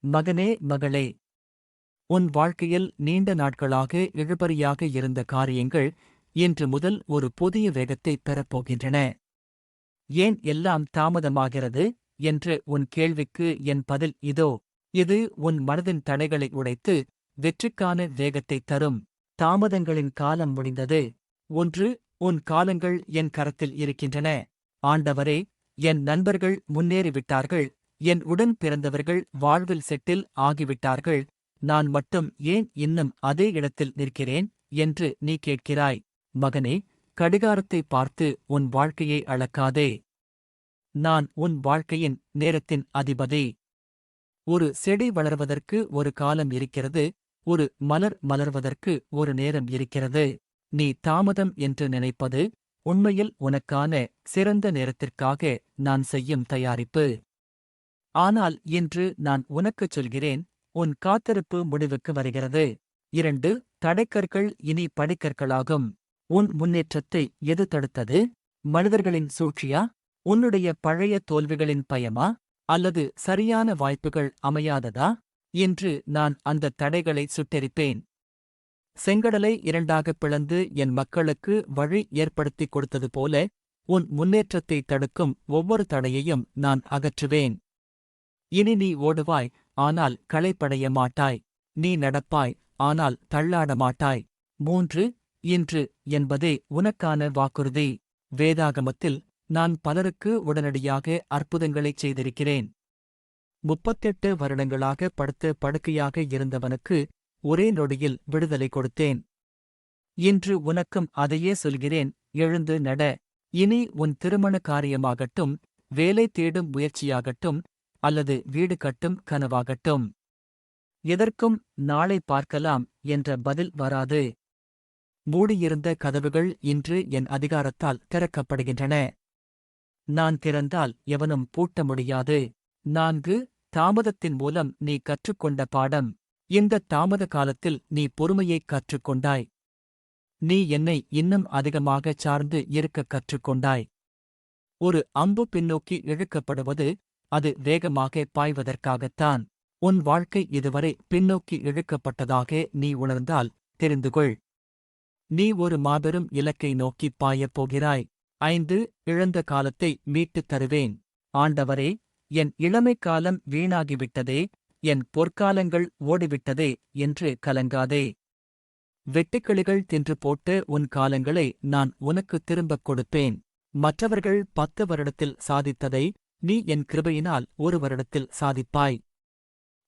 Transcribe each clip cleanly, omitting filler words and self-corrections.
மகனே, மகளே, உன் வாழ்க்கையில் நீண்ட நாட்களாக இழுபறியாக இருந்த காரியங்கள் இன்று முதல் ஒரு புதிய வேகத்தைப் பெறப்போகின்றன. ஏன் எல்லாம் தாமதமாகிறது என்ற உன் கேள்விக்கு என் பதில் இதோ. இது உன் மனதின் தடைகளை உடைத்து வெற்றிக்கான வேகத்தைத் தரும். தாமதங்களின் காலம் முடிந்தது. ஒன்று, உன் காலங்கள் என் கரத்தில் இருக்கின்றன. ஆண்டவரே, என் நண்பர்கள் முன்னேறிவிட்டார்கள், என் உடன் பிறந்தவர்கள் வாழ்வில் செட்டில் ஆகிவிட்டார்கள், நான் மட்டும் ஏன் இன்னும் அதே இடத்தில் நிற்கிறேன் என்று நீ கேட்கிறாய். மகனே, கடிகாரத்தை பார்த்து உன் வாழ்க்கையை அளக்காதே. நான் உன் வாழ்க்கையின் நேரத்தின் அதிபதி. ஒரு செடி வளர்வதற்கு ஒரு காலம் இருக்கிறது, ஒரு மலர் மலர்வதற்கு ஒரு நேரம் இருக்கிறது. நீ தாமதம் என்று நினைப்பது உண்மையில் உனக்கான சிறந்த நேரத்திற்காக நான் செய்யும் தயாரிப்பு. ஆனால் இன்று நான் உனக்குச் சொல்கிறேன், உன் காத்திருப்பு முடிவுக்கு வருகிறது. 2 தடைக்கற்கள் இனி படிக்கற்களாகும். உன் முன்னேற்றத்தை எது தடுத்தது? மனிதர்களின் சூழ்ச்சியா? உன்னுடைய பழைய தோல்விகளின் பயமா? அல்லது சரியான வாய்ப்புகள் அமையாததா? இன்று நான் அந்த தடைகளை சுட்டெரிப்பேன். செங்கடலை 2ஆகப் பிளந்து என் மக்களுக்கு வழி ஏற்படுத்திக் கொடுத்தது போல உன் முன்னேற்றத்தை தடுக்கும் ஒவ்வொரு தடையையும் நான் அகற்றுவேன். இனி நீ ஓடுவாய், ஆனால் களைப்படைய மாட்டாய். நீ நடப்பாய், ஆனால் தள்ளாட மாட்டாய். 3 இன்று என்பதே உனக்கான வாக்குறுதி. வேதாகமத்தில் நான் பலருக்கு உடனடியாக அற்புதங்களைச் செய்திருக்கிறேன். 38 வருடங்களாக படுத்த படுக்கையாக இருந்தவனுக்கு ஒரே நொடியில் விடுதலை கொடுத்தேன். இன்று உனக்கும் அதையே சொல்கிறேன், எழுந்து நட. இனி உன் திருமண காரியமாகட்டும், வேலை தேடும் முயற்சியாகட்டும், அல்லது வீடு கட்டும் கனவாகட்டும், எதற்கும் நாளை பார்க்கலாம் என்ற பதில் வராது. மூடியிருந்த கதவுகள் இன்று என் அதிகாரத்தால் திறக்கப்படுகின்றன. நான் திறந்தால் எவனும் பூட்ட முடியாது. 4 தாமதத்தின் மூலம் நீ கற்றுக்கொண்ட பாடம். இந்த தாமத காலத்தில் நீ பொறுமையைக் கற்றுக்கொண்டாய். நீ என்னை இன்னும் அதிகமாகச் சார்ந்து இருக்கக் கற்றுக்கொண்டாய். ஒரு அம்பு பின்னோக்கி இழுக்கப்படுவது அது வேகமாக பாய்வதற்காகத்தான். உன் வாழ்க்கை இதுவரை பின்னோக்கி இழுக்கப்பட்டதாக நீ உணர்ந்தால் தெரிந்துகொள். நீ ஒரு மாபெரும் இலக்கை நோக்கிப் பாயப் போகிறாய். 5 இழந்த காலத்தை மீட்டுத் தருவேன். ஆண்டவரே, என் இளமைக் காலம் வீணாகிவிட்டதே, என் பொற்காலங்கள் ஓடிவிட்டதே என்று கலங்காதே. வெட்டுக்கிளிகள் தின்று போட்ட உன் காலங்களை நான் உனக்கு திரும்பக் கொடுப்பேன். மற்றவர்கள் 10 வருடத்தில் சாதித்ததை நீ என் கிருபையினால் 1 வருடத்தில் சாதிப்பாய்.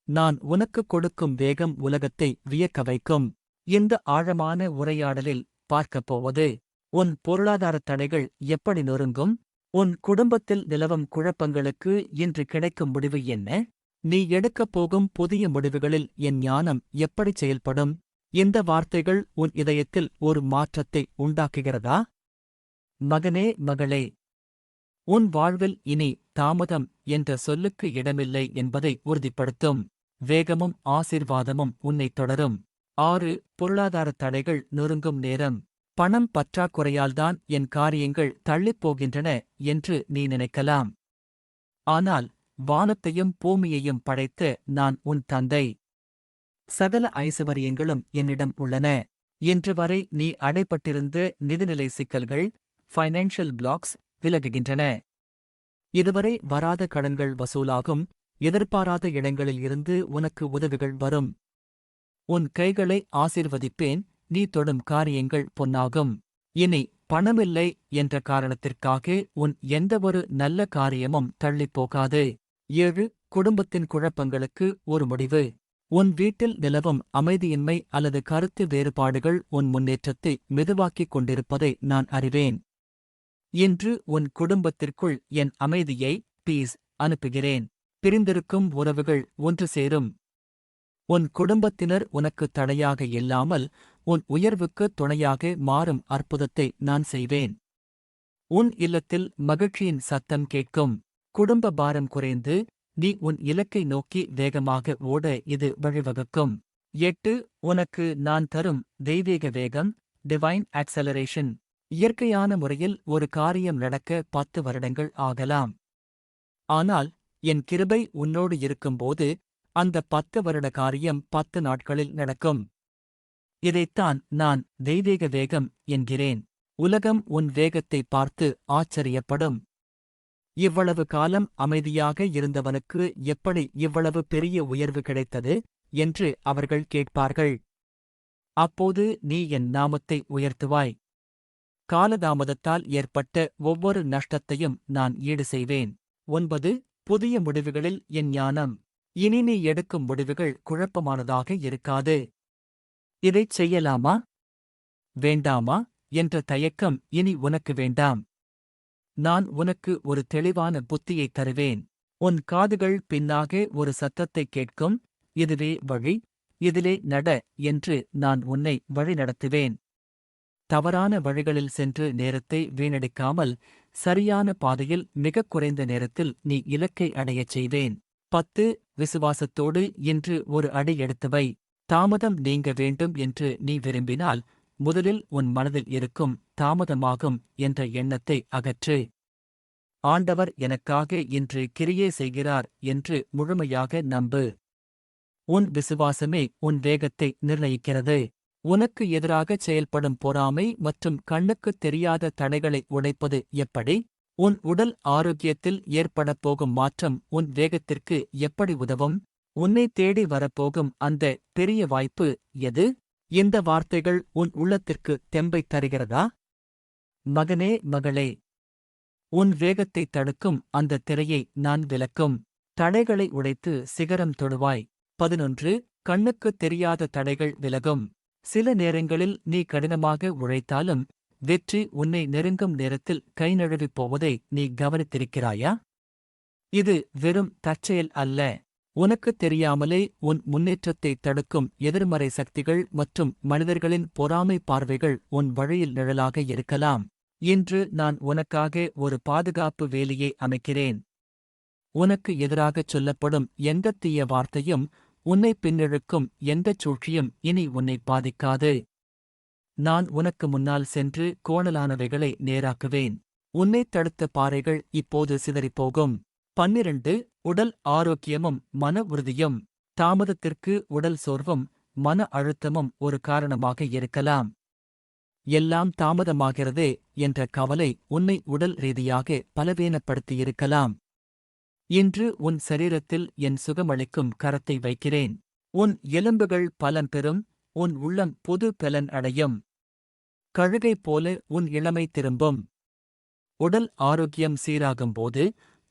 நான் உனக்குக் கொடுக்கும் வேகம் உலகத்தை வியக்க வைக்கும். இந்த ஆழமான உரையாடலில் பார்க்கப் போவது, உன் பொருளாதாரத் தடைகள் எப்படி நொறுங்கும்? உன் குடும்பத்தில் நிலவும் குழப்பங்களுக்கு இன்று கிடைக்கும் முடிவு என்ன? நீ எடுக்கப் போகும் புதிய முடிவுகளில் என் ஞானம் எப்படிச் செயல்படும்? இந்த வார்த்தைகள் உன் இதயத்தில் ஒரு மாற்றத்தை உண்டாக்குகிறதா? மகனே, மகளே, உன் வாழ்வில் இனி தாமதம் என்ற சொல்லுக்கு இடமில்லை என்பதை உறுதிப்படுத்தும். வேகமும் ஆசீர்வாதமும் உன்னைத் தொடரும். 6 பொருளாதாரத் தடைகள் நொறுங்கும் நேரம். பணம் பற்றாக்குறையால்தான் என் காரியங்கள் தள்ளிப்போகின்றன என்று நீ நினைக்கலாம். ஆனால் வானத்தையும் பூமியையும் படைத்த நான் உன் தந்தை. சகல ஐசுவரியங்களும் என்னிடம் உள்ளன. இன்று வரை நீ அடைபட்டிருந்த நிதிநிலை சிக்கல்கள், ஃபைனான்ஷியல் பிளாக்ஸ் விலகுகின்றன. இதுவரை வராத கடன்கள் வசூலாகும். எதிர்பாராத இடங்களில் இருந்து உனக்கு உதவிகள் வரும். உன் கைகளை ஆசீர்வதிப்பேன். நீ தொடும் காரியங்கள் பொன்னாகும். இனி பணமில்லை என்ற காரணத்திற்காக உன் எந்தவொரு நல்ல காரியமும் தள்ளிப்போகாது. 7 குடும்பத்தின் குழப்பங்களுக்கு ஒரு முடிவு. உன் வீட்டில் நிலவும் அமைதியின்மை அல்லது கருத்து வேறுபாடுகள் உன் முன்னேற்றத்தை மெதுவாக்கிக் கொண்டிருப்பதை நான் அறிவேன். இன்று உன் குடும்பத்திற்குள் என் அமைதியை, பீஸ், அனுப்புகிறேன். பிரிந்திருக்கும் உறவுகள் ஒன்று சேரும். உன் குடும்பத்தினர் உனக்கு தடையாக இல்லாமல் உன் உயர்வுக்கு துணையாக மாறும் அற்புதத்தை நான் செய்வேன். உன் இல்லத்தில் மகிழ்ச்சியின் சத்தம் கேட்கும். குடும்ப பாரம் குறைந்து நீ உன் இலக்கை நோக்கி வேகமாக ஓட இது வழிவகுக்கும். 8 உனக்கு நான் தரும் தெய்வீக வேகம், டிவைன் ஆக்சலரேஷன். இயற்கையான முறையில் ஒரு காரியம் நடக்க 10 வருடங்கள் ஆகலாம். ஆனால் என் கிருபை உன்னோடு இருக்கும்போது அந்த 10 வருட காரியம் 10 நாட்களில் நடக்கும். இதைத்தான் நான் தெய்வீக வேகம் என்கிறேன். உலகம் உன் வேகத்தை பார்த்து ஆச்சரியப்படும். இவ்வளவு காலம் அமைதியாக இருந்தவனுக்கு எப்படி இவ்வளவு பெரிய உயர்வு கிடைத்தது என்று அவர்கள் கேட்பார்கள். அப்போது நீ என் நாமத்தை உயர்த்துவாய். காலதாமதத்தால் ஏற்பட்ட ஒவ்வொரு நஷ்டத்தையும் நான் ஈடு செய்வேன். 9. புதிய முடிவுகளில் என் ஞானம். இனி நீ எடுக்கும் முடிவுகள் குழப்பமானதாக இருக்காது. இதைச் செய்யலாமா வேண்டாமா என்ற தயக்கம் இனி உனக்கு வேண்டாம். நான் உனக்கு ஒரு தெளிவான புத்தியைத் தருவேன். உன் காதுகள் பின்னாக ஒரு சத்தத்தைக் கேட்கும், இதுவே வழி, இதிலே நட என்று நான் உன்னை வழிநடத்துவேன். தவறான வழிகளில் சென்று நேரத்தை வீணடிக்காமல் சரியான பாதையில் மிகக் குறைந்த நேரத்தில் நீ இலக்கை அடையச் செய்வேன். 10. விசுவாசத்தோடு இன்று ஒரு அடி எடுத்து வை. தாமதம் நீங்க வேண்டும் என்று நீ விரும்பினால் முதலில் உன் மனதில் இருக்கும் தாமதமாகும் என்ற எண்ணத்தை அகற்று. ஆண்டவர் எனக்காக இன்று கிரியை செய்கிறார் என்று முழுமையாக நம்பு. உன் விசுவாசமே உன் வேகத்தை நிர்ணயிக்கிறது. உனக்கு எதிராகச் செயல்படும் பொறாமை மற்றும் கண்ணுக்குத் தெரியாத தடைகளை உடைப்பது எப்படி? உன் உடல் ஆரோக்கியத்தில் ஏற்படப் போகும் மாற்றம் உன் வேகத்திற்கு எப்படி உதவும்? உன்னை தேடி வரப்போகும் அந்த பெரிய வாய்ப்பு எது? இந்த வார்த்தைகள் உன் உள்ளத்திற்கு தெம்பைத் தருகிறதா? மகனே, மகளே, உன் வேகத்தைத் தடுக்கும் அந்த திரையை நான் விலக்கும். தடைகளை உடைத்து சிகரம் தொடுவாய். 11. கண்ணுக்குத் தெரியாத தடைகள் விலகும். சில நேரங்களில் நீ கடினமாக உழைத்தாலும் வெற்றி உன்னை நெருங்கும் நேரத்தில் கை நழுவிப் போவதை நீ கவனித்திருக்கிறாயா? இது வெறும் தற்செயல் அல்ல. உனக்குத் தெரியாமலே உன் முன்னேற்றத்தை தடுக்கும் எதிர்மறை சக்திகள் மற்றும் மனிதர்களின் பொறாமை பார்வைகள் உன் வழியில் நிழலாக இருக்கலாம். இன்று நான் உனக்காக ஒரு பாதுகாப்பு வேலியை அமைக்கிறேன். உனக்கு எதிராகச் சொல்லப்படும் எந்தத் தீய வார்த்தையும் உன்னை பின்னிழுக்கும் எந்தச் சூழ்ச்சியும் இனி உன்னை பாதிக்காது. நான் உனக்கு முன்னால் சென்று கோணலானவைகளை நேராக்குவேன். உன்னைத் தடுத்த பாறைகள் இப்போது சிதறிப்போகும். 12. உடல் ஆரோக்கியமும் மன உறுதியும். தாமதத்திற்கு உடல் சோர்வும் மன அழுத்தமும் ஒரு காரணமாக இருக்கலாம். எல்லாம் தாமதமாகிறதே என்ற கவலை உன்னை உடல் ரீதியாக பலவீனப்படுத்தியிருக்கலாம். இன்று உன் சரீரத்தில் என் சுகமளிக்கும் கரத்தை வைக்கிறேன். உன் எலும்புகள் பலன் பெறும், உன் உள்ளம் புது பலன் அடையும். கழுகை போல உன் இளமை திரும்பும். உடல் ஆரோக்கியம் சீராகும்போது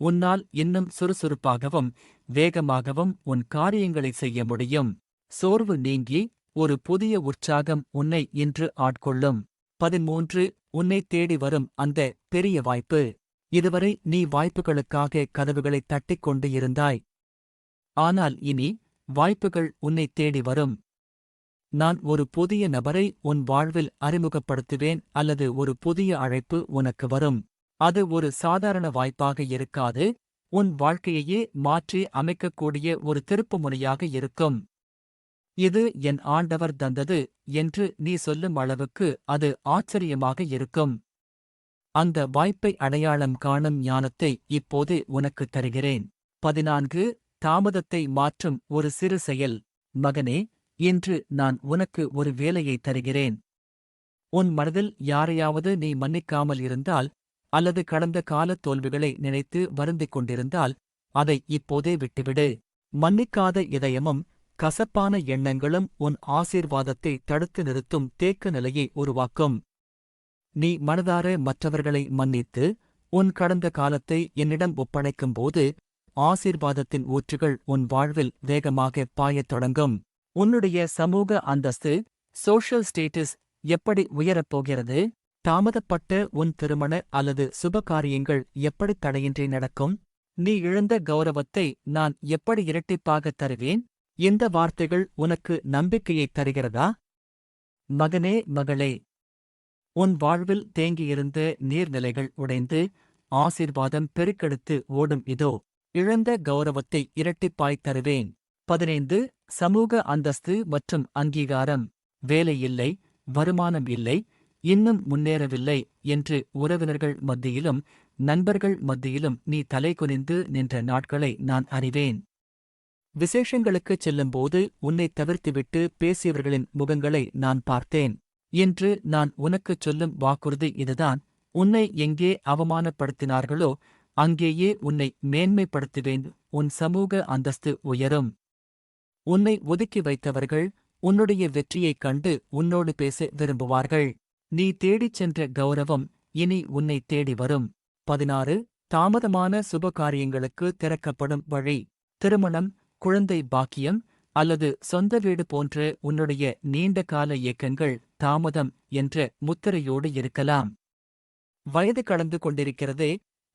உன்னால் இன்னும் சுறுசுறுப்பாகவும் வேகமாகவும் உன் காரியங்களை செய்ய முடியும். சோர்வு நீங்கி ஒரு புதிய உற்சாகம் உன்னை இன்று ஆட்கொள்ளும். 13. உன்னை தேடி வரும் அந்த பெரிய வாய்ப்பு. இதுவரை நீ வாய்ப்புகளுக்காக கதவுகளைத் தட்டிக் கொண்டு இருந்தாய். ஆனால் இனி வாய்ப்புகள் உன்னைத் தேடி வரும். நான் ஒரு புதிய நபரை உன் வாழ்வில் அறிமுகப்படுத்துவேன் அல்லது ஒரு புதிய அழைப்பு உனக்கு வரும். அது ஒரு சாதாரண வாய்ப்பாக இருக்காது, உன் வாழ்க்கையையே மாற்றி அமைக்கக்கூடிய ஒரு திருப்புமுனையாக இருக்கும். இது என் ஆண்டவர் தந்தது என்று நீ சொல்லும் அளவுக்கு அது ஆச்சரியமாக இருக்கும். அந்த வாய்ப்பை அடையாளம் காணும் ஞானத்தை இப்போது உனக்குத் தருகிறேன். 14. தாமதத்தை மாற்றும் ஒரு சிறு செயல். மகனே, இன்று நான் உனக்கு ஒரு வேலையை தருகிறேன். உன் மனதில் யாரையாவது நீ மன்னிக்காமல் இருந்தால் அல்லது கடந்த கால தோல்விகளை நினைத்து வருந்திக் கொண்டிருந்தால் அதை இப்போதே விட்டுவிடு. மன்னிக்காத இதயமும் கசப்பான எண்ணங்களும் உன் ஆசீர்வாதத்தை தடுத்து நிறுத்தும் தேக்க நிலையை உருவாக்கும். நீ மனதார மற்றவர்களை மன்னித்து உன் கடந்த காலத்தை என்னிடம் ஒப்படைக்கும்போது ஆசீர்வாதத்தின் ஊற்றுகள் உன் வாழ்வில் வேகமாக பாயத் தொடங்கும். உன்னுடைய சமூக அந்தஸ்து, சோஷியல் ஸ்டேட்டஸ் எப்படி உயரப்போகிறது? தாமதப்பட்ட உன் திருமண அல்லது சுபகாரியங்கள் எப்படி தடையின்றி நடக்கும்? நீ இழந்த கௌரவத்தை நான் எப்படி இரட்டிப்பாகத் தருவேன்? இந்த வார்த்தைகள் உனக்கு நம்பிக்கையைத் தருகிறதா? மகனே, மகளே, உன் வாழ்வில் தேங்கியிருந்த நீர்நிலைகள் உடைந்து ஆசீர்வாதம் பெருக்கெடுத்து ஓடும். இதோ இழந்த கௌரவத்தை இரட்டிப்பாய்த் தருவேன். 15. சமூக அந்தஸ்து மற்றும் அங்கீகாரம். வேலை இல்லை, வருமானம் இல்லை, இன்னும் முன்னேறவில்லை என்று உறவினர்கள் மத்தியிலும் நண்பர்கள் மத்தியிலும் நீ தலைகுனிந்து நின்ற நாட்களை நான் அறிவேன். விசேஷங்களுக்குச் செல்லும்போது உன்னைத் தவிர்த்துவிட்டு பேசியவர்களின் முகங்களை நான் பார்த்தேன். என்று நான் உனக்குச் சொல்லும் வாக்குறுதி இதுதான். உன்னை எங்கே அவமானப்படுத்தினார்களோ அங்கேயே உன்னை மேன்மைப்படுத்துவேன். உன் சமூக அந்தஸ்து உயரும். உன்னை ஒதுக்கி வைத்தவர்கள் உன்னுடைய வெற்றியைக் கண்டு உன்னோடு பேச விரும்புவார்கள். நீ தேடிச் சென்ற கௌரவம் இனி உன்னை தேடி வரும். 16 தாமதமான சுபகாரியங்களுக்கு திறக்கப்படும் வழி. திருமணம், குழந்தை பாக்கியம் அல்லது சொந்த வீடு போன்ற உன்னுடைய நீண்டகால இயக்கங்கள் தாமதம் என்ற முத்திரையோடு இருக்கலாம். வயது கடந்து கொண்டிருக்கிறதே,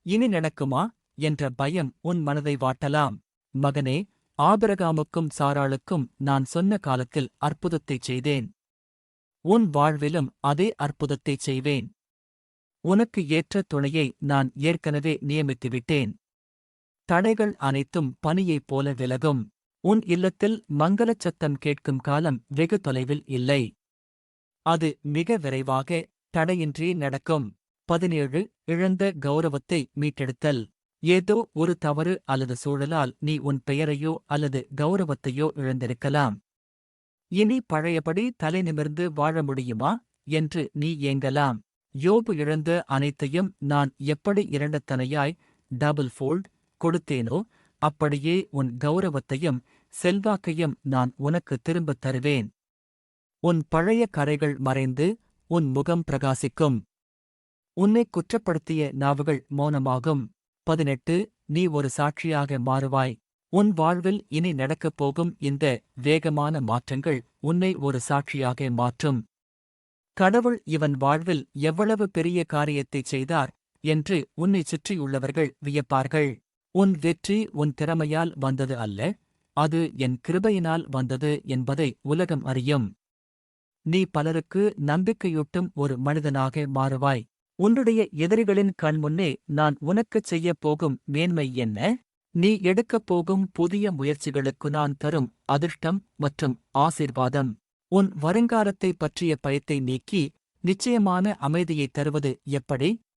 இனி நடக்குமா என்ற பயம் உன் மனதை வாட்டலாம். மகனே, ஆபிரகாமுக்கும் சாராளுக்கும் நான் சொன்ன காலத்தில் அற்புதத்தைச் செய்தேன். உன் வாழ்விலும் அதே அற்புதத்தைச் செய்வேன். உனக்கு ஏற்ற துணையை நான் ஏற்கனவே நியமித்துவிட்டேன். தடைகள் அனைத்தும் பனியைப் போல விலகும். உன் இல்லத்தில் மங்களச் சத்தம் கேட்கும் காலம் வெகு தொலைவில் இல்லை. அது மிக விரைவாக, தடையின்றி நடக்கும். 17 இழந்த கௌரவத்தை மீட்டெடுத்தல். ஏதோ ஒரு தவறு அல்லது சூழலால் நீ உன் பெயரையோ அல்லது கௌரவத்தையோ இழந்திருக்கலாம். இனி பழையபடி தலை நிமிர்ந்து வாழ முடியுமா என்று நீ ஏங்கலாம். யோபு இழந்த அனைத்தையும் நான் எப்படி இரண்டத்தனையாய் டபுள் ஃபோல்ட் கொடுத்தேனோ அப்படியே உன் கௌரவத்தையும் செல்வாக்கையும் நான் உனக்கு திரும்பத் தருவேன். உன் பழைய கரைகள் மறைந்து உன் முகம் பிரகாசிக்கும். உன்னை குற்றப்படுத்திய நாவுகள் மௌனமாகும். 18 நீ ஒரு சாட்சியாக மாறுவாய். உன் வாழ்வில் இனி நடக்கப் போகும் இந்த வேகமான மாற்றங்கள் உன்னை ஒரு சாட்சியாக மாற்றும். கடவுள் இவன் வாழ்வில் எவ்வளவு பெரிய காரியத்தைச் செய்தார் என்று உன்னைச் சுற்றியுள்ளவர்கள் வியப்பார்கள். உன் வெற்றி உன் திறமையால் வந்தது அல்ல, அது என் கிருபையினால் வந்தது என்பதை உலகம் அறியும். நீ பலருக்கு நம்பிக்கையூட்டும் ஒரு மனிதனாக மாறுவாய். உன்னுடைய எதிரிகளின் கண்முன்னே நான் உனக்குச் செய்யப் போகும் மேன்மை என்ன? நீ எடுக்கப் போகும் புதிய முயற்சிகளுக்கு நான் தரும் அதிர்ஷ்டம் மற்றும் ஆசீர்வாதம். உன் வருங்காலத்தைப் பற்றிய பயத்தை நீக்கி நிச்சயமான அமைதியைத் தருவது எப்படி?